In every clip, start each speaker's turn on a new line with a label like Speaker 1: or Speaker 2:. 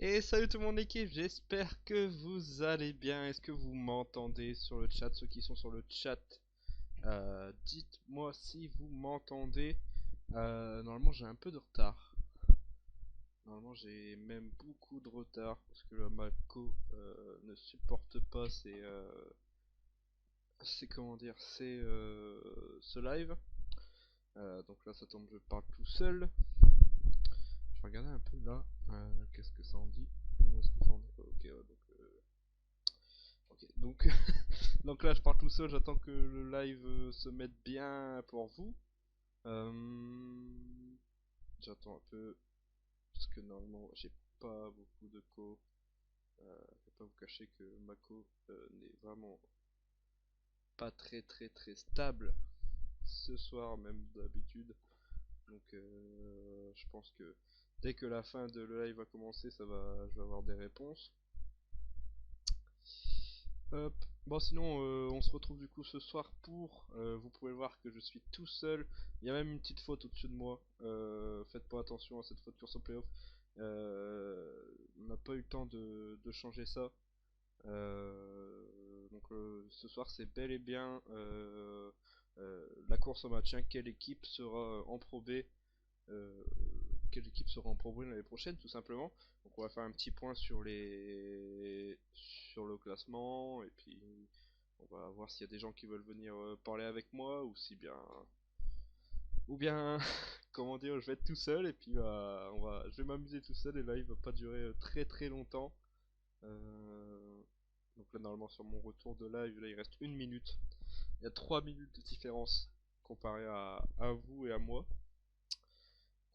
Speaker 1: Et salut tout mon équipe, j'espère que vous allez bien. Est-ce que vous m'entendez sur le chat? Ceux qui sont sur le chat, dites-moi si vous m'entendez. Normalement j'ai un peu de retard. Normalement j'ai même beaucoup de retard parce que la Mako ne supporte pas c'est comment dire, c'est ce live. Donc là ça tombe, je parle tout seul. Je vais regarder un peu là, qu'est-ce que ça en dit. Où est-ce que ça en dit? Ok, ouais, donc donc là je pars tout seul, j'attends que le live se mette bien pour vous. J'attends un peu parce que normalement j'ai pas beaucoup de co. Je vais pas vous cacher que ma co n'est vraiment pas très stable ce soir, même d'habitude. Donc je pense que dès que la fin de le live va commencer, je vais avoir des réponses. Hop. Bon sinon on se retrouve du coup ce soir pour vous pouvez voir que je suis tout seul. Il y a même une petite faute au-dessus de moi. Faites pas attention à cette faute sur playoff. On n'a pas eu le temps de changer ça. Donc ce soir c'est bel et bien la course au maintien. Quelle équipe sera en Pro B, euh, quelle équipe sera en Pro B l'année prochaine tout simplement. Donc on va faire un petit point sur sur le classement et puis on va voir s'il y a des gens qui veulent venir parler avec moi ou bien comment dire, je vais être tout seul et puis je vais m'amuser tout seul et là il va pas durer très longtemps. Euh, donc là normalement sur mon retour de live là il reste une minute. Il y a 3 minutes de différence comparé à vous et à moi.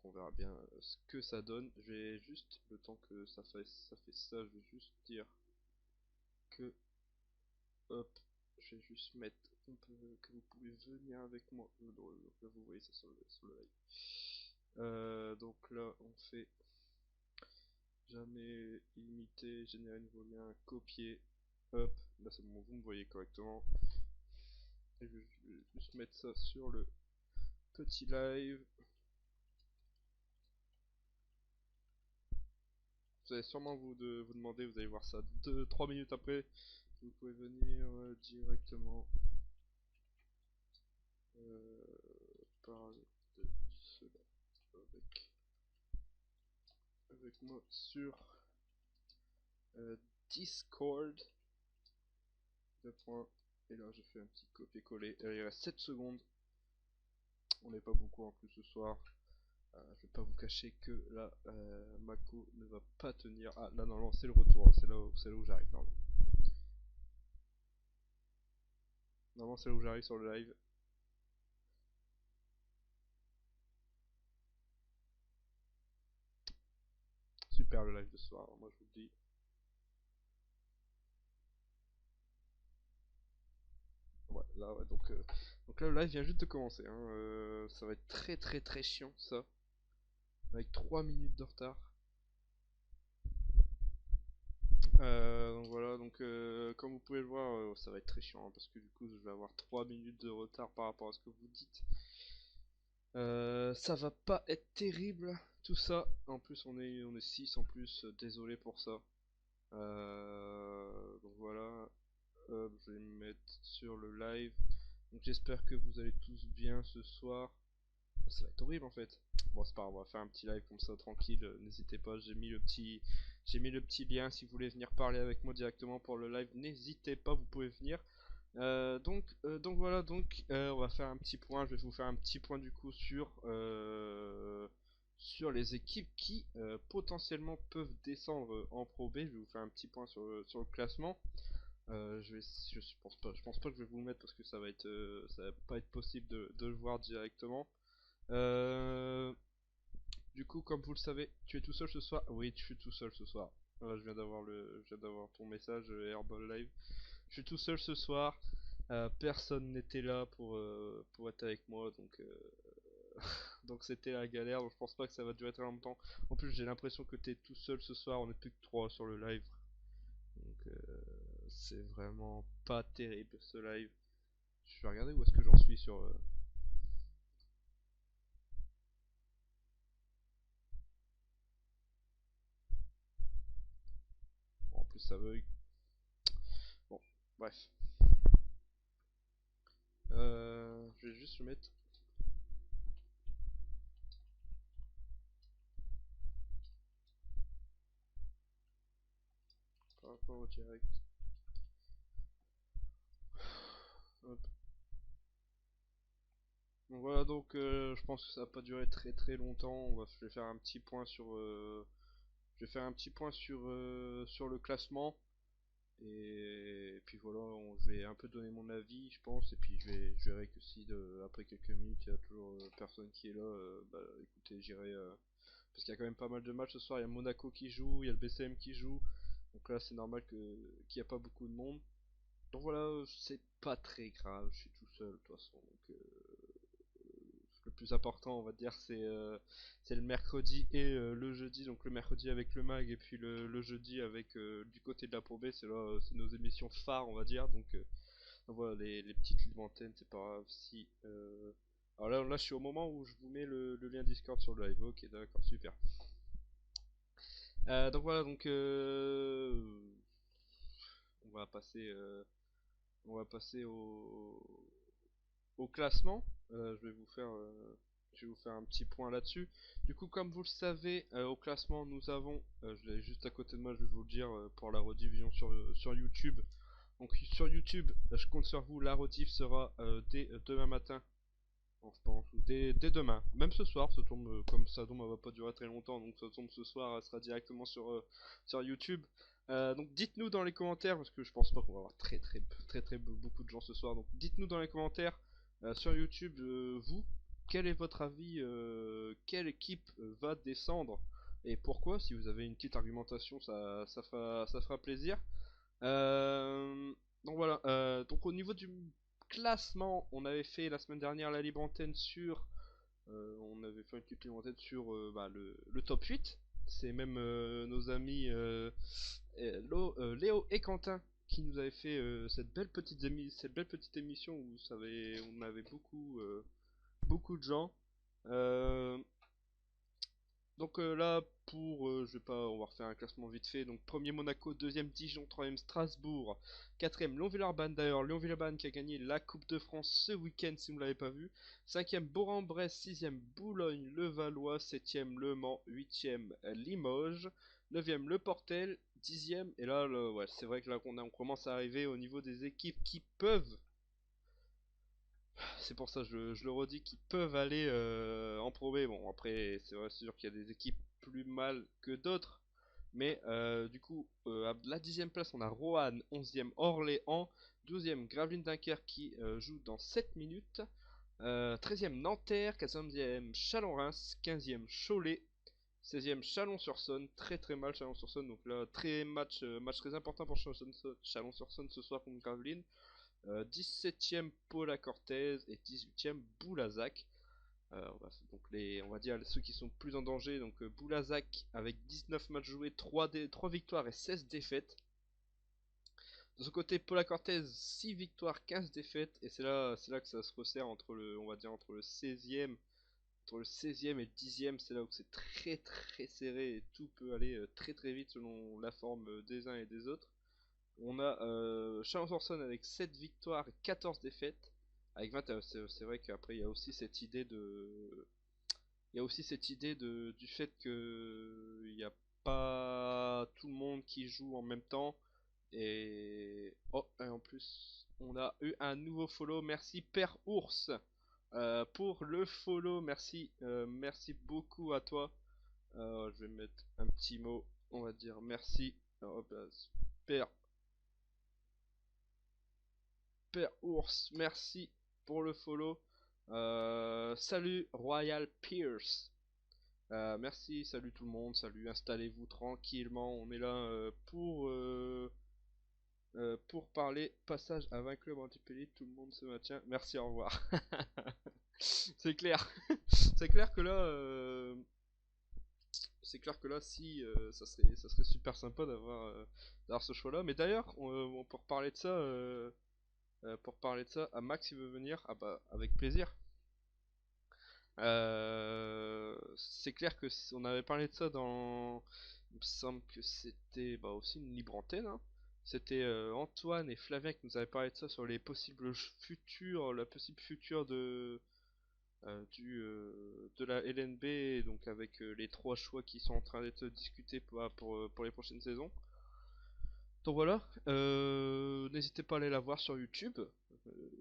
Speaker 1: On verra bien ce que ça donne. Je vais juste, le temps que ça fait ça, je vais juste dire que, hop, je vais juste mettre que vous pouvez venir avec moi. Donc là, vous voyez ça sur le live. Donc là, on fait jamais imiter, générer nouveau lien, copier. Hop, là c'est bon, vous me voyez correctement. Et je vais juste mettre ça sur le petit live. Vous allez sûrement vous demander, vous allez voir ça 2-3 minutes après. Vous pouvez venir directement parler de cela avec moi sur Discord. Deux points. Et là, je fais un petit copier-coller. Il reste 7 secondes. On n'est pas beaucoup en plus ce soir. Je vais pas vous cacher que là, Mako ne va pas tenir. Ah, là, non, c'est le retour. C'est là où j'arrive. Normalement, c'est là où j'arrive sur le live. Super le live de ce soir, moi je vous le dis. Ouais, là, ouais, donc là, le live vient juste de commencer. Hein. Ça va être très chiant ça. Avec 3 minutes de retard. Donc voilà, donc comme vous pouvez le voir, ça va être très chiant hein, parce que du coup je vais avoir 3 minutes de retard par rapport à ce que vous dites. Ça va pas être terrible tout ça. En plus on est 6 en plus, désolé pour ça. Donc voilà, je vais me mettre sur le live. Donc j'espère que vous allez tous bien ce soir. Ça va être horrible en fait. Bon c'est pas grave, on va faire un petit live comme ça tranquille, n'hésitez pas, j'ai mis le petit lien si vous voulez venir parler avec moi directement pour le live, n'hésitez pas, vous pouvez venir. Donc voilà, on va faire un petit point, je vais vous faire un petit point du coup sur les équipes qui potentiellement peuvent descendre en Pro B. Je vais vous faire un petit point sur le classement. Je pense pas que je vais vous le mettre parce que ça va pas être possible de le voir directement. Euh, du coup, comme vous le savez, tu es tout seul ce soir? Oui, tu es tout seul ce soir. Voilà, je viens d'avoir ton message Airball Live. Je suis tout seul ce soir. Personne n'était là pour être avec moi, donc c'était la galère. Donc je pense pas que ça va durer très longtemps. En plus, j'ai l'impression que tu es tout seul ce soir. On est plus que 3 sur le live, donc c'est vraiment pas terrible ce live. Je vais regarder où est-ce que j'en suis sur. plus ça bug. Bon, bref. Je vais juste le mettre. Par rapport au direct. Hop. Donc voilà, donc je pense que ça va pas durer très longtemps. Je vais faire un petit point sur, sur le classement. Et puis voilà, je vais un peu donner mon avis, je pense. Et puis je verrai que si après quelques minutes il y a toujours personne qui est là, bah écoutez, j'irai. Parce qu'il y a quand même pas mal de matchs ce soir. Il y a Monaco qui joue, il y a le BCM qui joue. Donc là, c'est normal qu'il n'y a pas beaucoup de monde. Donc voilà, c'est pas très grave, je suis tout seul de toute façon. Donc, le plus important, on va dire, c'est le mercredi et le jeudi. Donc le mercredi avec le mag et puis le jeudi avec du côté de la Pro B. C'est là, c'est nos émissions phares, on va dire. Donc voilà, les petites livres antennes, c'est pas grave si. Alors là, je suis au moment où je vous mets le lien Discord sur le live. Ok, d'accord, super. Donc voilà, donc on va passer, on va passer au classement. Je vais vous faire un petit point là-dessus. Du coup, comme vous le savez, au classement, nous avons, je l'ai juste à côté de moi, je vais vous le dire pour la rediffusion sur YouTube. Donc sur YouTube, je compte sur vous, la rediff sera dès demain matin, je pense, ou dès demain. Même ce soir, ça tombe, comme ça tombe, elle va pas durer très longtemps, donc ça tombe ce soir, elle sera directement sur YouTube. Donc dites-nous dans les commentaires, parce que je pense pas qu'on va avoir très beaucoup de gens ce soir, donc dites-nous dans les commentaires sur YouTube, vous, quel est votre avis, quelle équipe va descendre, et pourquoi, si vous avez une petite argumentation, ça fera plaisir. Donc voilà, donc au niveau du classement, on avait fait la semaine dernière la libre antenne sur, on avait fait une petite libre antenne sur bah, le top 8. C'est même nos amis Léo et Quentin qui nous avaient fait cette belle petite émission où on avait beaucoup de gens. Euh, donc là, je vais pas, on va refaire un classement vite fait. Donc premier Monaco, deuxième Dijon, troisième Strasbourg, quatrième Lyon-Villeurbanne. D'ailleurs, Lyon-Villeurbanne qui a gagné la Coupe de France ce week-end, si vous ne l'avez pas vu. Cinquième Bourg-en-Bresse, sixième Boulogne-le-Valois, septième Le Mans, huitième Limoges, neuvième Le Portel, dixième. Et là, ouais, c'est vrai que là on commence à arriver au niveau des équipes qui peuvent, c'est pour ça je le redis, qui peuvent aller en Pro B. Bon, après, c'est vrai, c'est sûr qu'il y a des équipes plus mal que d'autres. Mais du coup, à la 10e place, on a Roanne, 11e Orléans, 12e Gravelines Dunkerque qui joue dans 7 minutes, 13e Nanterre, 14e Chalon-Reims, 15e Cholet, 16e Chalon-sur-Saône, très mal Chalon-sur-Saône, donc là, match très important pour Chalon-sur-Saône ce soir contre Gravelines. 17e Paula Cortez et 18e Boulazac. Donc on va dire ceux qui sont plus en danger. Donc Boulazac avec 19 matchs joués, 3 victoires et 16 défaites. De son côté, Paula Cortez, 6 victoires, 15 défaites. Et c'est là que ça se resserre on va dire entre le 16e et le 10e. C'est là où c'est très serré et tout peut aller très vite selon la forme des uns et des autres. On a Chalon-sur-Saône avec 7 victoires et 14 défaites. Avec 20, c'est vrai qu'après il y a aussi cette idée du fait que il n'y a pas tout le monde qui joue en même temps. Et en plus, on a eu un nouveau follow. Merci Père Ours pour le follow. Merci beaucoup à toi. Je vais mettre un petit mot. On va dire merci. Alors, Père Père Ours, merci pour le follow. Salut Royal Pierce. Merci, salut tout le monde, salut, installez-vous tranquillement. On est là pour parler passage à 20 clubs anti-Pellit, tout le monde se maintient. Merci, au revoir. C'est clair. C'est clair que là, si ça serait super sympa d'avoir ce choix-là. Mais d'ailleurs, on peut reparler de ça. Pour parler de ça, à Max il veut venir, ah bah avec plaisir. C'est clair que on avait parlé de ça il me semble que c'était bah, aussi une libre antenne, hein. C'était Antoine et Flavien qui nous avaient parlé de ça sur les possibles futurs, la possible future de la LNB, donc avec les trois choix qui sont en train d'être discutés pour les prochaines saisons. Donc voilà, n'hésitez pas à aller la voir sur YouTube.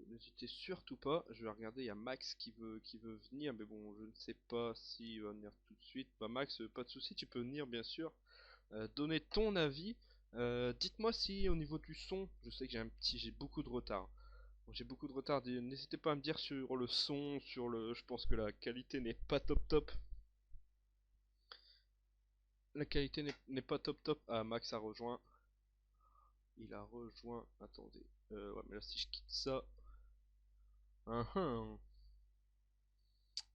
Speaker 1: N'hésitez surtout pas. Je vais regarder, il y a Max qui veut venir, mais bon, je ne sais pas s'il va venir tout de suite. Bah Max, pas de souci, tu peux venir bien sûr. Donner ton avis. Dites-moi si au niveau du son, je sais que j'ai beaucoup de retard. Bon, j'ai beaucoup de retard. N'hésitez pas à me dire sur le son, je pense que la qualité n'est pas top top. La qualité n'est pas top top. Ah, Max a rejoint. Il a rejoint. Attendez. Ouais, mais là, si je quitte ça. On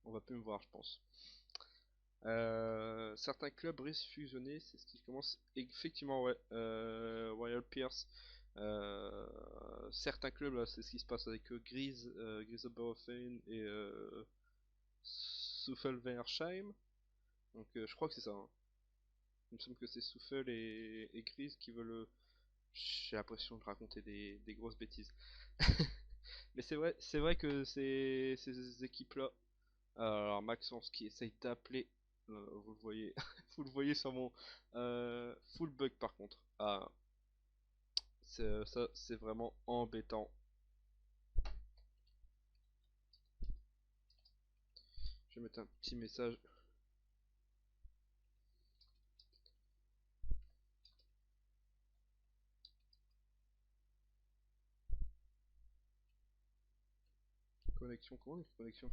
Speaker 1: va plus me voir, je pense. Certains clubs risquent de fusionner, c'est ce qui commence. Effectivement, ouais. Royal Pierce. Certains clubs, là, c'est ce qui se passe avec Grise, Griesebaufen et Suffelversheim. Donc, je crois que c'est ça, hein. Il me semble que c'est Souffle et Grise qui veulent. J'ai l'impression de raconter des grosses bêtises. Mais c'est vrai que ces équipes-là. Alors Maxence qui essaye d'appeler, vous le voyez, vous le voyez sur mon full bug par contre. Ah, ça c'est vraiment embêtant. Je vais mettre un petit message. Connexion, comment on dit connexion?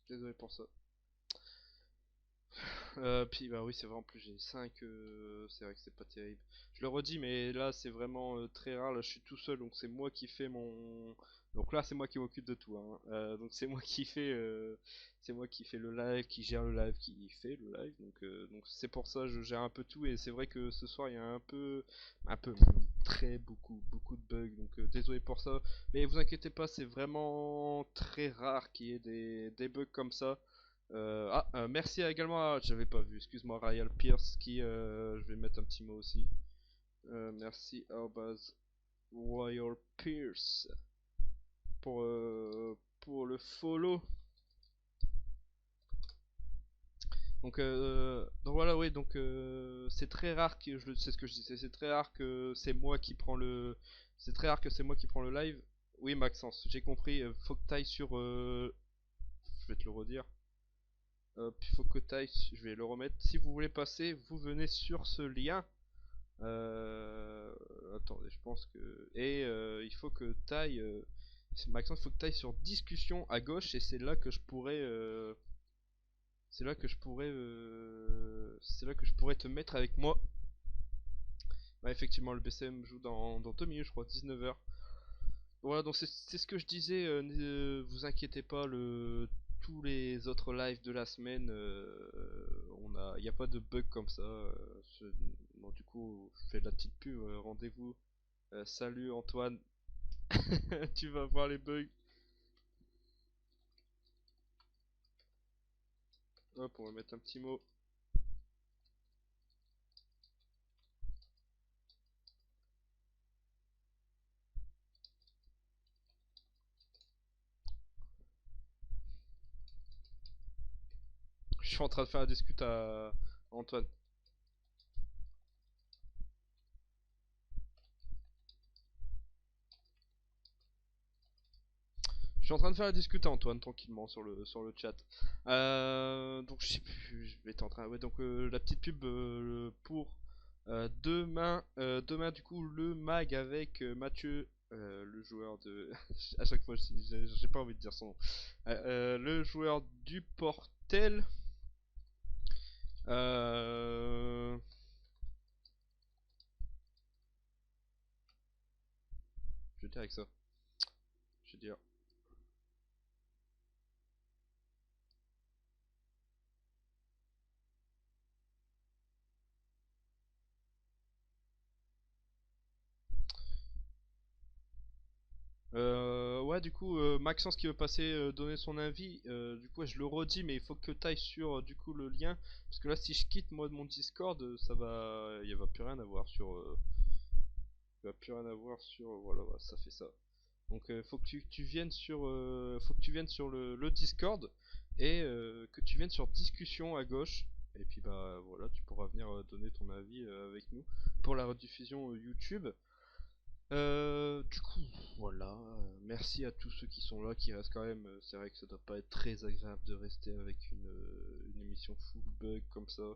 Speaker 1: Désolé pour ça. Puis bah oui c'est vrai en plus j'ai 5 c'est vrai que c'est pas terrible. Je le redis mais là c'est vraiment très rare, là je suis tout seul donc c'est moi qui fais mon. Donc là c'est moi qui m'occupe de tout hein. Donc c'est moi qui fais le live, qui gère le live, qui fait le live donc c'est pour ça je gère un peu tout et c'est vrai que ce soir il y a un peu très beaucoup de bugs donc désolé pour ça mais vous inquiétez pas c'est vraiment très rare qu'il y ait des bugs comme ça. Merci également à, j'avais pas vu, excuse-moi, Royal Pierce qui, je vais mettre un petit mot aussi. Merci Arbaz Royal Pierce pour le follow. Donc voilà, oui, donc c'est très rare que, c'est ce que je disais, c'est très rare que c'est moi qui prends c'est très rare que c'est moi qui prends le live. Oui, Maxence, j'ai compris, faut que t'ailles sur, je vais te le redire. Hop, il faut que t'ailles, je vais le remettre. Si vous voulez passer, vous venez sur ce lien. Euh, Attendez, je pense que. Et il faut que t'ailles. Maxence, il faut que t'ailles sur discussion à gauche et c'est là que je pourrais. C'est là que je pourrais. C'est là que je pourrais te mettre avec moi. Bah, effectivement, le BCM joue dans 2 minutes, je crois, 19h. Voilà, donc c'est ce que je disais, ne vous inquiétez pas, tous les autres lives de la semaine, il n'y a pas de bug comme ça. Bon, du coup, je fais de la petite pub, rendez-vous. Salut Antoine, tu vas voir les bugs. Hop, on va mettre un petit mot. Je suis en train de faire la discute à Antoine. Je suis en train de faire la discute à Antoine tranquillement sur le chat. Donc je sais plus, je vais être en train. Ouais, donc la petite pub pour demain du coup le mag avec Mathieu, le joueur de. À chaque fois, j'ai pas envie de dire son nom. Le joueur du Portel. Euh... Je vais dire avec ça. Je vais dire. ouais, du coup, Maxence qui veut passer donner son avis, du coup, ouais, je le redis, mais il faut que tu ailles sur du coup le lien, parce que là, si je quitte moi de mon Discord, ça va, il va plus rien avoir sur, il va plus rien avoir sur, voilà, voilà, ça fait ça. Donc, faut que tu viennes sur, faut que tu viennes sur le Discord et que tu viennes sur discussion à gauche. Et puis bah voilà, tu pourras venir donner ton avis avec nous pour la rediffusion YouTube. Du coup, voilà. Merci à tous ceux qui sont là, qui restent quand même. C'est vrai que ça doit pas être très agréable de rester avec une émission full bug comme ça.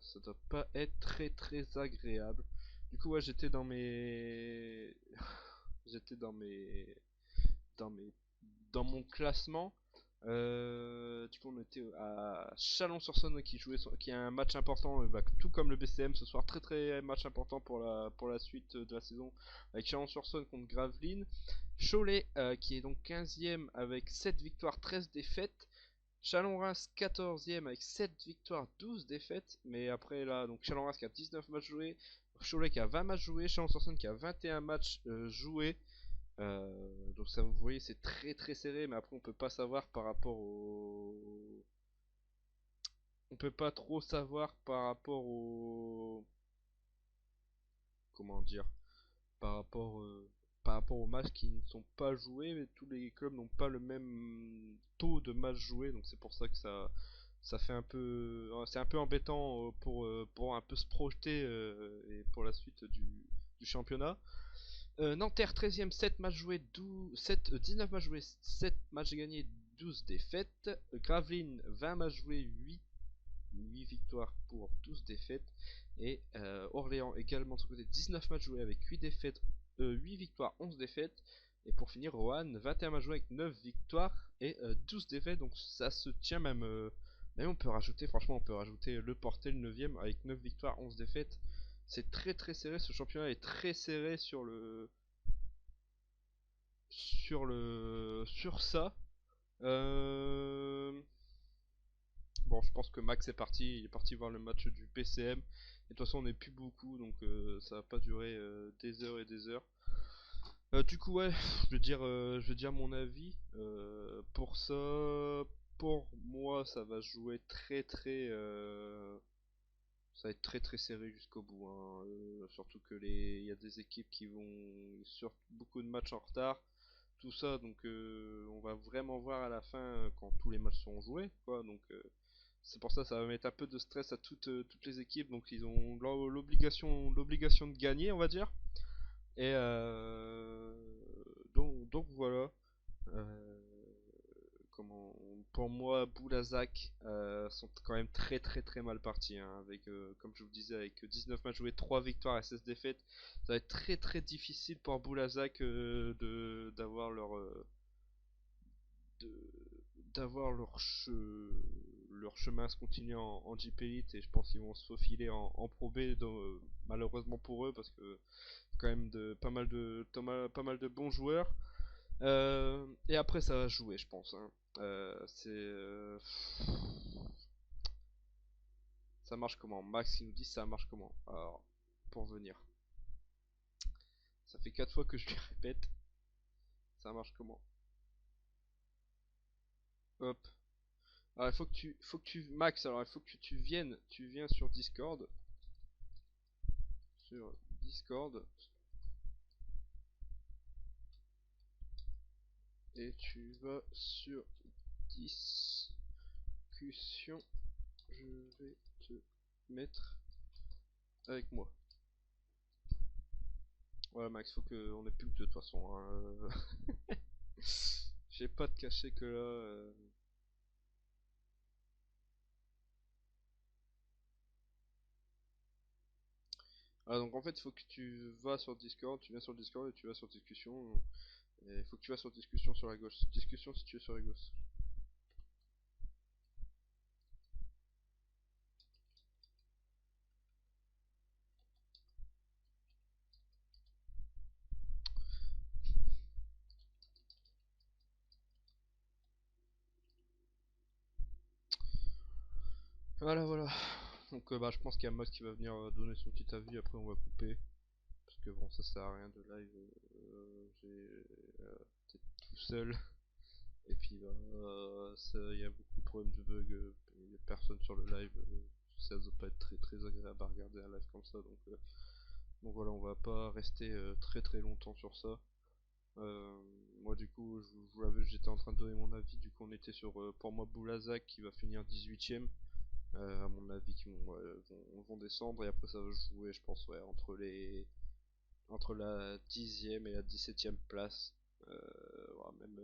Speaker 1: Ça doit pas être très très agréable. Du coup, ouais, j'étais dans mes, j'étais dans mes, dans mon classement. Du coup, on était à Chalon-sur-Saône qui a un match important, bah, tout comme le BCM ce soir, très très match important pour la suite de la saison, avec Chalon-sur-Saône contre Gravelines. Cholet qui est donc 15ème avec 7 victoires, 13 défaites. Chalon-Reims 14ème avec 7 victoires, 12 défaites. Mais après là, donc Chalon-Reims qui a 19 matchs joués, Cholet qui a 20 matchs joués, Chalon-sur-Saône qui a 21 matchs joués. Donc ça, vous voyez, c'est très très serré, mais après on peut pas savoir par rapport au, on peut pas trop savoir par rapport au, comment dire, par rapport par rapport aux matchs qui ne sont pas joués, mais tous les clubs n'ont pas le même taux de matchs joués, donc c'est pour ça que ça fait un peu, c'est un peu embêtant pour un peu se projeter et pour la suite du championnat. Nanterre 13ème, 7 matchs joués, 19 matchs joués, 7 matchs gagnés, 12 défaites. Gravelines 20 matchs joués, 8 victoires pour 12 défaites. Et Orléans également de son côté, 19 matchs joués avec 8 défaites, 8 victoires, 11 défaites. Et pour finir, Roanne 21 matchs joués avec 9 victoires et 12 défaites. Donc ça se tient même. Même on peut rajouter, franchement, on peut rajouter le Portel 9ème avec 9 victoires, 11 défaites. C'est très très serré, ce championnat est très serré sur ça. Euh, Bon, je pense que Max est parti, il est parti voir le match du PCM. Et de toute façon, on n'est plus beaucoup, donc ça va pas durer des heures et des heures. Du coup, ouais, je vais dire mon avis. Pour ça, pour moi, ça va jouer très très, ça va être très très serré jusqu'au bout, hein. Surtout que il y a des équipes qui vont sur beaucoup de matchs en retard, tout ça, donc on va vraiment voir à la fin quand tous les matchs seront joués, quoi. Donc c'est pour ça que ça va mettre un peu de stress à toutes les équipes, donc ils ont l'obligation de gagner, on va dire. Et donc voilà. Euh, comment Pour moi, Boulazac sont quand même très très très mal partis, hein, avec comme je vous disais, avec 19 matchs joués, 3 victoires et 16 défaites. Ça va être très très difficile pour Boulazac de d'avoir de- d'avoir leur chemin à se continuer en Jeep Elite, et je pense qu'ils vont se faufiler en Pro B, malheureusement pour eux, parce que quand même pas mal de bons joueurs. Et après ça va jouer, je pense, hein. Ça marche comment? Max il nous dit ça marche comment? Alors, pour venir. Ça fait 4 fois que je lui répète. Ça marche comment? Hop. Alors faut que tu, Max, alors il faut que tu viens sur Discord, et tu vas sur discussion. Je vais te mettre avec moi. Voilà Max, faut que on ait plus que deux de toute façon, hein. J'ai pas de cacher que là. Ah, donc en fait, il faut que tu vas sur Discord, tu viens sur Discord et tu vas sur discussion. Et il faut que tu vas sur discussion sur la gauche. Discussion si tu es sur la gauche. Voilà, voilà. Donc bah, je pense qu'il y a Moss qui va venir donner son petit avis, après on va couper. Parce que bon, ça sert à rien de live. J'ai peut-être tout seul. Et puis bah, il y a beaucoup de problèmes de bugs, il y a personne sur le live, ça doit pas être très très agréable à regarder un live comme ça, donc voilà, on va pas rester très très longtemps sur ça. Euh, Moi du coup, j'étais en train de donner mon avis, du coup on était sur pour moi Boulazac qui va finir 18ème, à mon avis qui vont descendre, et après ça va jouer je pense ouais, entre la 10ème et la 17ème place. Ouais, même,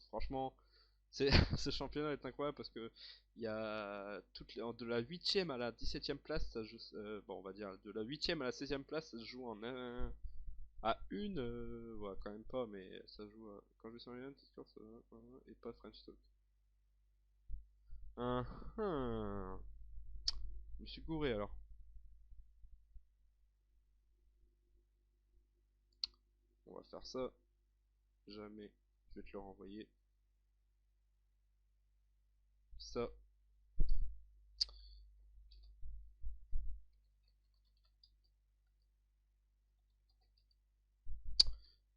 Speaker 1: franchement, ce championnat est incroyable parce que il y a de la 8ème à la 17ème place, ça joue, bon, on va dire de la 8ème à la 16ème place, ça se joue en un, à une, ouais, quand même pas, mais ça joue quand je vais sur United Score, ça va, et pas French Talk. Hein, hein. Je me suis gouré alors. On va faire ça. Jamais. Je vais te le renvoyer. Ça.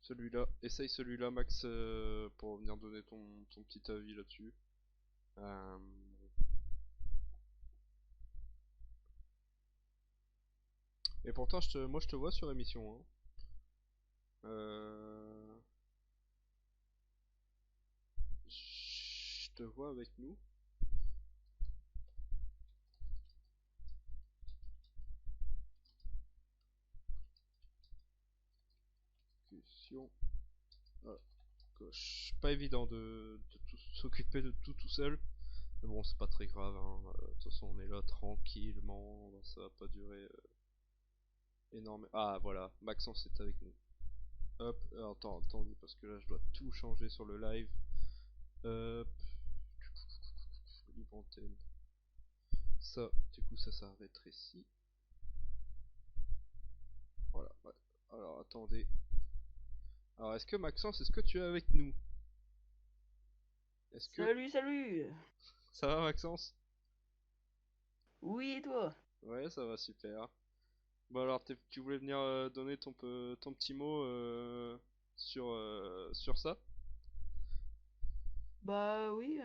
Speaker 1: Celui-là. Essaye celui-là, Max, pour venir donner ton petit avis là-dessus. Euh, Et pourtant, moi je te vois sur émission. Hein. Euh... Je te vois avec nous. Question à gauche. Pas évident de s'occuper de tout seul. Mais bon, c'est pas très grave. Hein. De toute façon, on est là tranquillement. Ça va pas durer énorme. Ah voilà, Maxence est avec nous. Hop, attendez, parce que là je dois tout changer sur le live. Hop, libre antenne. Ça, du coup, ça rétrécit. Voilà, ouais. Alors attendez. Alors est-ce que Maxence, est-ce que tu es avec nous? Est-ce que
Speaker 2: Salut, salut!
Speaker 1: ça va Maxence?
Speaker 2: Oui, et toi?
Speaker 1: Ouais, ça va super. Bon alors tu voulais venir donner ton petit mot sur ça?
Speaker 2: Bah oui,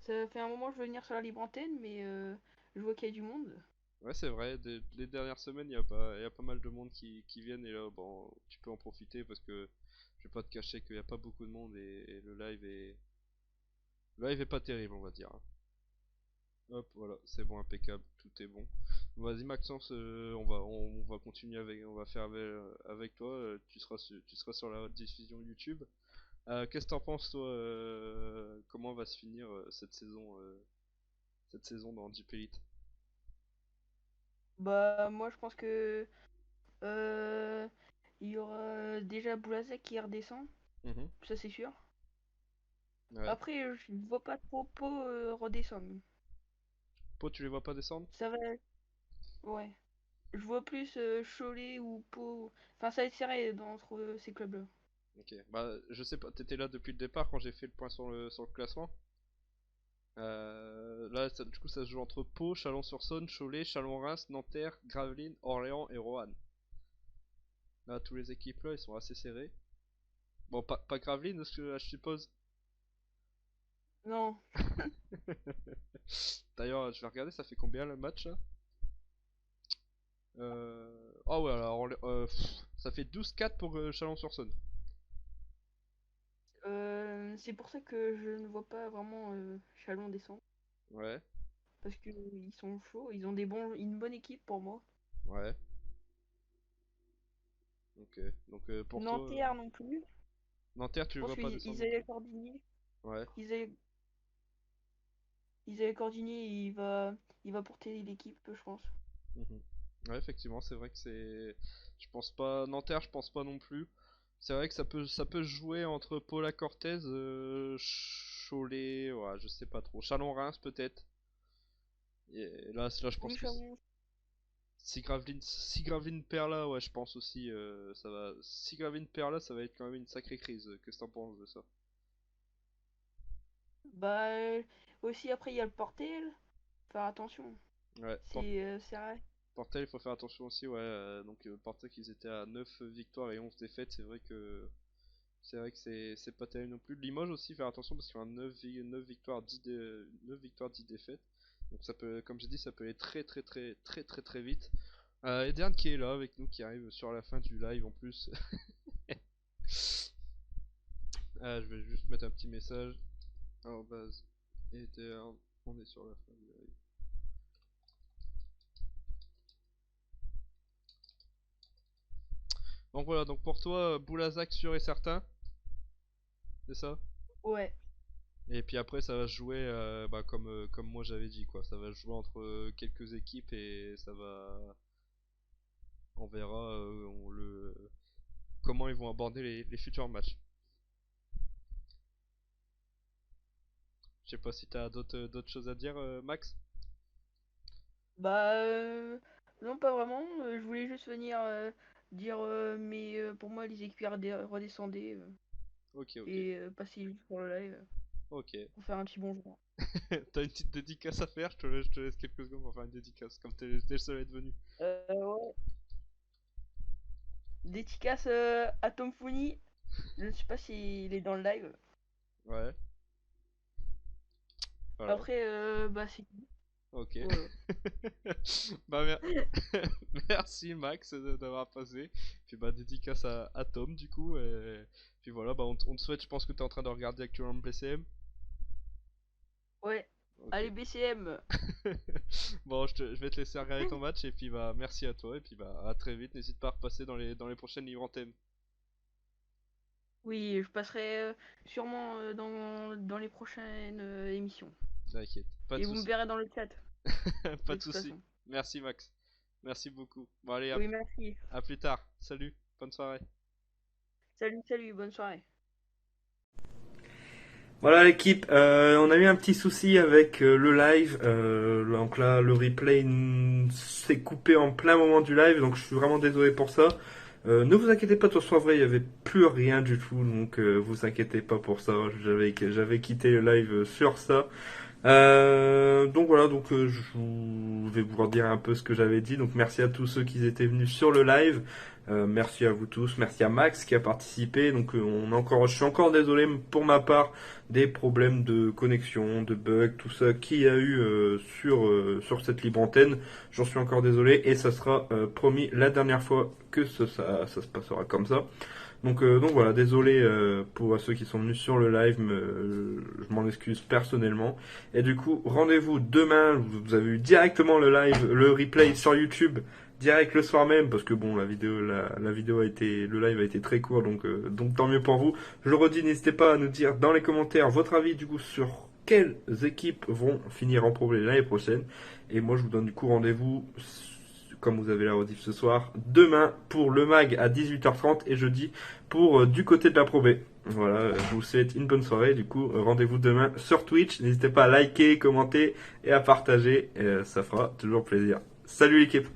Speaker 2: ça fait un moment que je veux venir sur la libre antenne, mais je vois qu'il y a du monde.
Speaker 1: Ouais, c'est vrai, les dernières semaines, il y a pas mal de monde qui viennent et là, bon, tu peux en profiter parce que je vais pas te cacher qu'il y a pas beaucoup de monde et le live est pas terrible, on va dire. Hein. Hop, voilà, c'est bon, impeccable, tout est bon. Vas-y Maxence, on va continuer on va faire avec toi. Tu seras sur la diffusion YouTube. Qu'est-ce que t'en penses toi comment va se finir cette saison dans Deep Elite?
Speaker 2: Bah moi je pense que euh, il y aura déjà Boulazek qui redescend,
Speaker 1: Mhm.
Speaker 2: ça c'est sûr.
Speaker 1: Ouais.
Speaker 2: Après je ne vois pas trop Po redescendre.
Speaker 1: Po, tu les vois pas descendre?
Speaker 2: Ça va, ouais. Je vois plus Cholet ou Po. Enfin ça va être serré entre ces clubs-là.
Speaker 1: Ok. Bah, je sais pas, t'étais là depuis le départ quand j'ai fait le point sur le classement. Là, du coup, ça se joue entre Pau, Chalon-sur-Saône, Cholet, Chalon-Reims, Nanterre, Gravelines, Orléans et Roanne. Là, tous les équipes là, ils sont assez serrés. Bon, pas Gravelines, je suppose.
Speaker 2: Non,
Speaker 1: D'ailleurs, je vais regarder, ça fait combien le match là? Oh ouais, alors, ça fait 12-4 pour Chalon-sur-Saône.
Speaker 2: c'est pour ça que je ne vois pas vraiment Chalon descendre.
Speaker 1: Ouais,
Speaker 2: Parce qu'ils sont chauds, ils ont une bonne équipe pour moi.
Speaker 1: ouais, ok. Donc pour toi,
Speaker 2: Nanterre non plus.
Speaker 1: Nanterre,
Speaker 2: Je
Speaker 1: tu le
Speaker 2: pense
Speaker 1: vois pas descendre
Speaker 2: qu'ils
Speaker 1: non
Speaker 2: avaient
Speaker 1: plus.
Speaker 2: coordonné.
Speaker 1: Ouais.
Speaker 2: Ils avaient, ils avaient coordonné, il va porter l'équipe, je pense.
Speaker 1: Mhm. Ouais, effectivement, c'est vrai que je pense pas. Nanterre, je pense pas non plus. C'est vrai que ça peut se jouer entre Paula Cortez, Cholet, ouais, je sais pas trop. Chalon-Reims, peut-être. Et là, je pense
Speaker 2: Oui,
Speaker 1: que
Speaker 2: Chalon.
Speaker 1: si Gravelines perd là, ouais, je pense aussi, ça va. Si Gravelines perd là, ça va être quand même une sacrée crise. Qu'est-ce que t'en penses de ça?
Speaker 2: Bah, aussi, après, il y a le Portel. Faire attention.
Speaker 1: Ouais,
Speaker 2: C'est vrai.
Speaker 1: Portel, il faut faire attention aussi, ouais. Donc, Portel, qu'ils étaient à 9 victoires et 11 défaites, c'est vrai que C'est vrai que c'est pas terrible non plus. Limoges aussi, faire attention parce qu'ils ont 9 victoires, 9 victoires, 10 défaites. Donc ça peut, comme j'ai dit, ça peut aller très vite. Edern qui est là avec nous, qui arrive sur la fin du live en plus. Je vais juste mettre un petit message. Base Edern, on est sur la fin du live. Donc voilà, donc pour toi, Boulazac sûr et certain, c'est ça?
Speaker 2: Ouais.
Speaker 1: Et puis après, ça va se jouer comme moi j'avais dit quoi. Ça va se jouer entre quelques équipes et ça va. On verra comment ils vont aborder les futurs matchs. Je sais pas si t'as d'autres choses à dire, Max?
Speaker 2: Bah, non, pas vraiment. Je voulais juste venir dire, mais pour moi, les équipes redescendaient
Speaker 1: Ok, ok.
Speaker 2: et passer juste pour le live
Speaker 1: Ok.
Speaker 2: pour faire un petit bonjour.
Speaker 1: T'as une petite dédicace à faire? Je te laisse quelques secondes pour faire une dédicace, comme t'es le seul à être venu.
Speaker 2: Ouais. Dédicace à Tom Founi. Je ne sais pas s'il est dans le live.
Speaker 1: Ouais, voilà.
Speaker 2: Après, bah, c'est.
Speaker 1: Ok.
Speaker 2: Voilà.
Speaker 1: Bah, merci Max d'avoir passé. Puis bah dédicace à Tom du coup. Et puis voilà, bah on te souhaite, je pense que t'es en train de regarder actuellement le PCM.
Speaker 2: Ouais.
Speaker 1: Ok.
Speaker 2: Allez, BCM.
Speaker 1: Bon, je vais te laisser regarder ton match et puis bah merci à toi et puis bah à très vite. N'hésite pas à repasser dans les prochaines livres antennes.
Speaker 2: Oui, je passerai sûrement dans les prochaines émissions.
Speaker 1: T'inquiète, pas de
Speaker 2: Et vous me
Speaker 1: soucis.
Speaker 2: verrez dans le chat,
Speaker 1: Pas
Speaker 2: de
Speaker 1: de
Speaker 2: toute
Speaker 1: soucis.
Speaker 2: façon.
Speaker 1: Merci Max. Merci beaucoup. Bon allez,
Speaker 2: Oui, merci.
Speaker 1: à plus tard. Salut, bonne soirée.
Speaker 2: Salut, salut, bonne soirée.
Speaker 3: Voilà l'équipe, on a eu un petit souci avec le live, donc là le replay s'est coupé en plein moment du live, donc je suis vraiment désolé pour ça. Ne vous inquiétez pas, de toute façon en vrai il n'y avait plus rien du tout, donc vous inquiétez pas pour ça, j'avais quitté le live sur ça. Donc voilà, donc vais vous redire un peu ce que j'avais dit. Donc merci à tous ceux qui étaient venus sur le live. Merci à vous tous. Merci à Max qui a participé. Donc je suis encore désolé pour ma part des problèmes de connexion, de bugs, tout ça qu'il y a eu sur cette libre antenne. J'en suis encore désolé et ça sera promis la dernière fois que ça se passera comme ça. Donc voilà, désolé pour ceux qui sont venus sur le live, je m'en excuse personnellement. Et du coup, rendez-vous demain, vous avez eu directement le live, le replay sur YouTube, direct le soir même, parce que bon, la vidéo a été, le live a été très court, donc tant mieux pour vous. Je le redis, n'hésitez pas à nous dire dans les commentaires votre avis du coup sur quelles équipes vont finir en Pro l'année prochaine. Et moi, je vous donne du coup rendez-vous comme vous avez la rediff ce soir, demain pour le mag à 18h30 et jeudi pour du côté de la Pro B. Voilà, je vous souhaite une bonne soirée. Du coup, rendez-vous demain sur Twitch. N'hésitez pas à liker, commenter et à partager. Ça fera toujours plaisir. Salut l'équipe!